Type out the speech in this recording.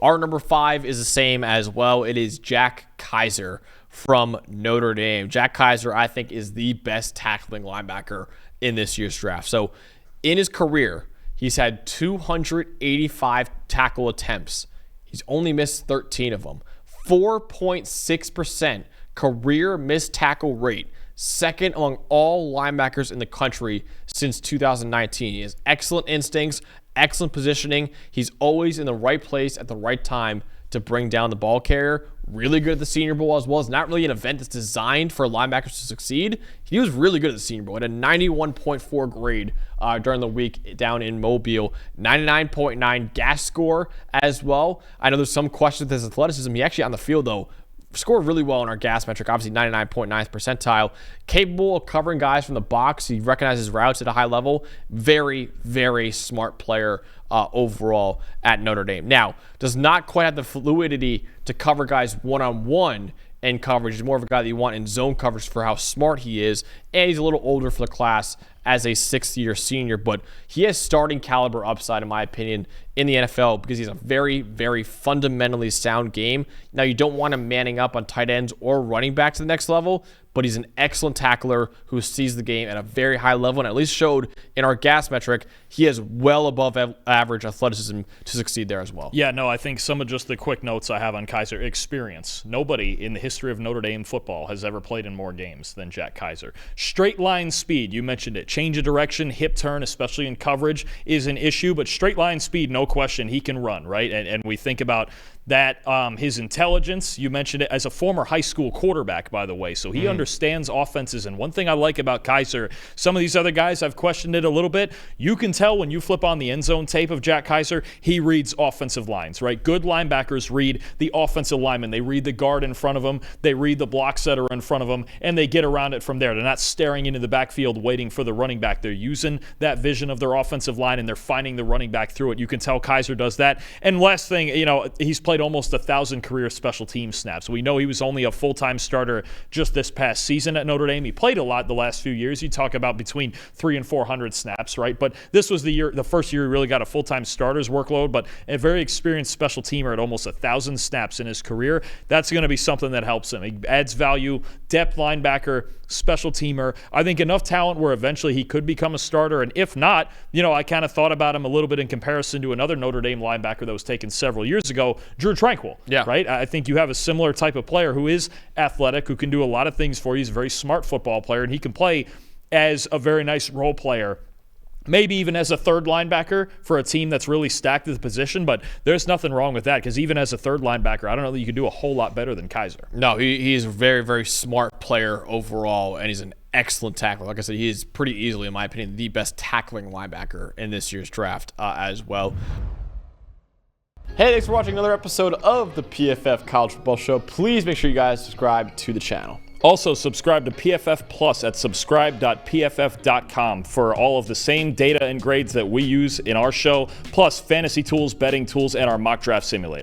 Our number 5 is the same as well. It is Jack Kiser from Notre Dame. Jack Kiser, I think, is the best tackling linebacker in this year's draft. So in his career, he's had 285 tackle attempts. He's only missed 13 of them. 4.6% career missed tackle rate. Second among all linebackers in the country since 2019. He has excellent instincts, excellent positioning. He's always in the right place at the right time to bring down the ball carrier. Really good at the Senior Bowl as well. It's not really an event that's designed for linebackers to succeed. He was really good at the Senior Bowl. He had a 91.4 grade during the week down in Mobile. 99.9 gas score as well. I know there's some questions with his athleticism. He actually on the field, though, scored really well in our gas metric, obviously 99.9th percentile. Capable of covering guys from the box. He recognizes routes at a high level. Very, very smart player overall at Notre Dame. Now, does not quite have the fluidity to cover guys one-on-one in coverage. He's more of a guy that you want in zone coverage for how smart he is. And he's a little older for the class as a sixth-year senior, but he has starting caliber upside, in my opinion, in the NFL because he's a very, very fundamentally sound game. Now, you don't want him manning up on tight ends or running back to the next level, but he's an excellent tackler who sees the game at a very high level and at least showed in our gas metric he has well above average athleticism to succeed there as well. Yeah, no, I think some of just the quick notes I have on Kiser. Experience. Nobody in the history of Notre Dame football has ever played in more games than Jack Kiser. Straight line speed, you mentioned it. Change of direction, hip turn, especially in coverage, is an issue, but straight line speed, no question, he can run, right? And we think about that, his intelligence, you mentioned it, as a former high school quarterback, by the way, so he understands offenses. And one thing I like about Kiser, some of these other guys, I've questioned it a little bit. You can tell when you flip on the end zone tape of Jack Kiser, he reads offensive lines, right? Good linebackers read the offensive lineman. They read the guard in front of them. They read the block setter in front of them, and they get around it from there. They're not staring into the backfield waiting for the running back. They're using that vision of their offensive line, and they're finding the running back through it. You can tell Kiser does that. And last thing, he's played almost 1,000 career special team snaps. We know he was only a full-time starter just this past season at Notre Dame. He played a lot the last few years. You talk about between 300 and 400 snaps, right? But this was the first year he really got a full-time starter's workload, but a very experienced special teamer at almost 1,000 snaps in his career. That's going to be something that helps him. He adds value, depth linebacker, special teamer. I think enough talent where eventually he could become a starter, and if not, I kind of thought about him a little bit in comparison to another Notre Dame linebacker that was taken several years ago, Drew Tranquill. Yeah. Right? I think you have a similar type of player who is athletic, who can do a lot of things for you. He's a very smart football player, and he can play as a very nice role player, maybe even as a third linebacker for a team that's really stacked at the position, but there's nothing wrong with that because even as a third linebacker, I don't know that you can do a whole lot better than Kiser. No, he's a very, very smart player overall, and he's an excellent tackler. Like I said, he is pretty easily, in my opinion, the best tackling linebacker in this year's draft as well. Hey, thanks for watching another episode of the PFF College Football Show. Please make sure you guys subscribe to the channel. Also, subscribe to PFF Plus at subscribe.pff.com for all of the same data and grades that we use in our show, plus fantasy tools, betting tools, and our mock draft simulator.